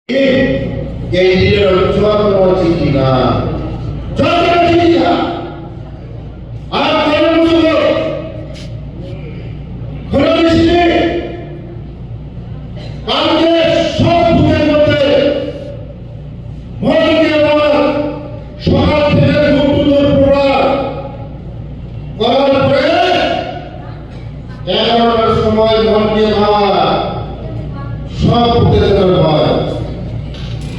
Kehidupan suatu cita, suatu cita. Apa yang musuh? Kalau di sini, kalau সব বুকের মধ্যে মনকে আমার সকাল থেকে দুপুর পড়া করার পরে 11টার সময় মনকে খাওয়া সব বুকের মধ্যে হয়।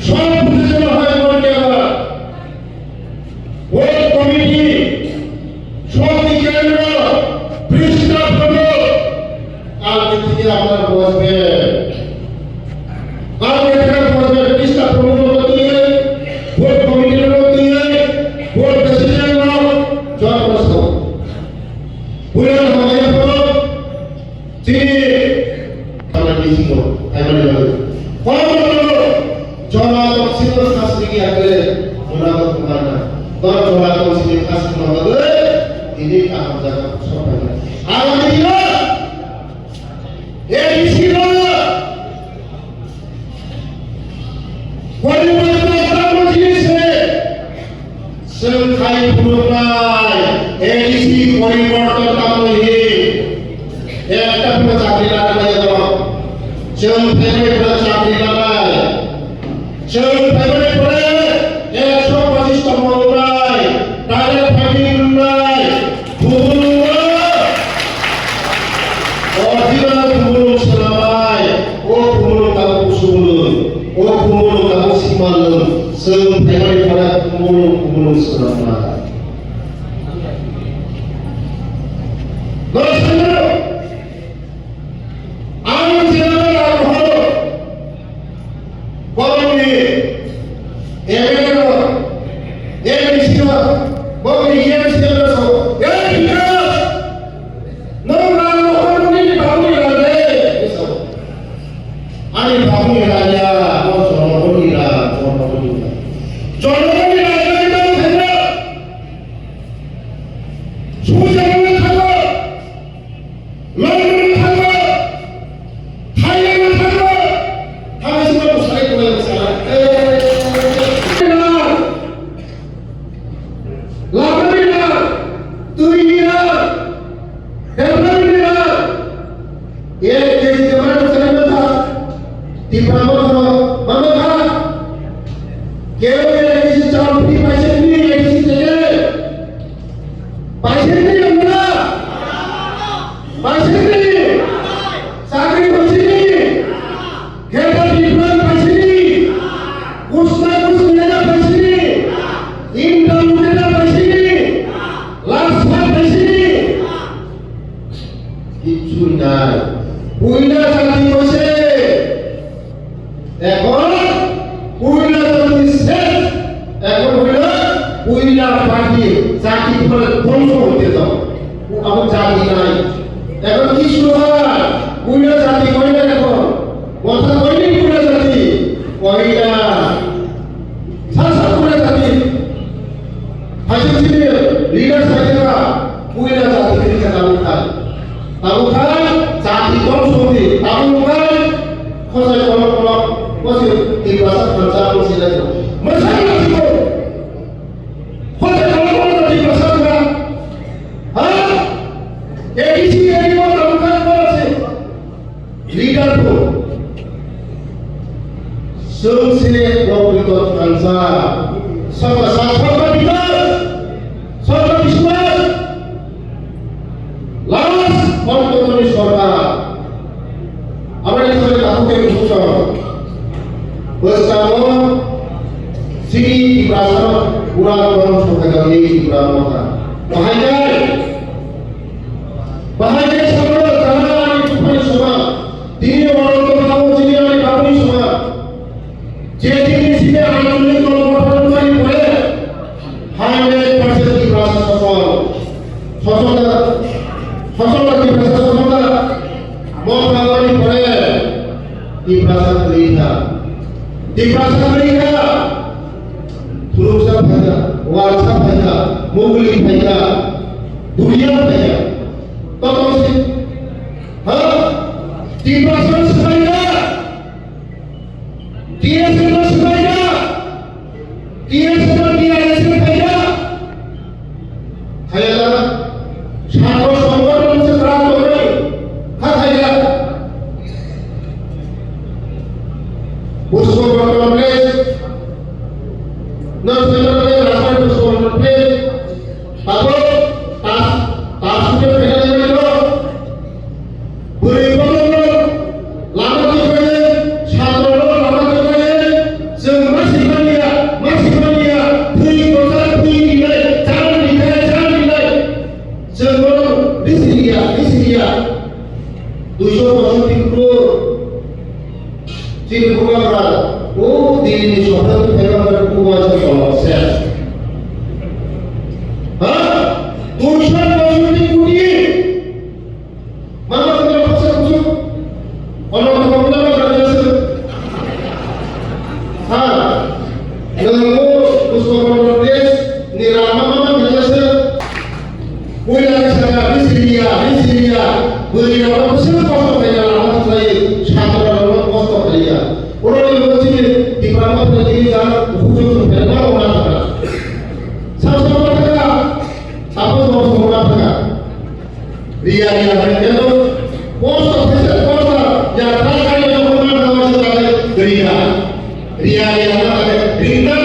সব বুঝতে হয় মনকে আবার ওই কমিটি সমিতি কেন্দ্র পৃষ্ঠা হলো কালকে থেকে আপনার বসবে, কালকে থেকে বসবে পৃষ্ঠা প্রমুখ দিয়ে ভোট কমিটির লোক দিয়ে ভোট প্রেসিডেন্ট জনপ্রস্থ পুরান হবে তিনি আমরা লিখিত এমন Jola sini kasih ada jola kemana? Kalau jola sini kasih kemana? Ini akan jaga soalnya. Awak dia, di sini. Walaupun kamu sini sekai puluhan, di sini walaupun kamu ini, tak pernah cakap lagi tu. Jangan pernah cakap lagi. Jangan pernah pernah esok pasti semulai, tadi pagi mulai, bubur, oh tidak bubur selai, oh bubur kamu sulun, oh bubur kamu simalun, sampai pada bubur selai. Berseru, angin siapa yang holo, kalau ni Dia Kia seperti ada sepeda. Kaya satu sumber dan seratus orang. Kaya bus berkompleks. Nah, sebenarnya rasa bus berkompleks. Apa? Tas sudah pegang itu. Beri bangun. Lama juga. Satu orang lama juga. Masih mania. Beri kotak beri nilai. Jangan nilai. Sebelum di sini ya. 250 crore. Jadi bukan berada. Oh, di ini suatu pegang berkuasa kalau saya. Hah? 250 koটি. Mana kita pasal itu? Orang berapa berada sini? Hah? Lalu Puspakompleks nirama mana berada sini? Punya sana di sini ya. Beri apa pasal kosong saja lama sekali. Satu orang kosong saja. Orang yang berciri di peramah terjadi dalam hujung berapa orang ada. Sama-sama mereka. Apa sama-sama mereka? Ria itu kosong yang terakhir yang pernah kawan sekali Ria ada. Ringan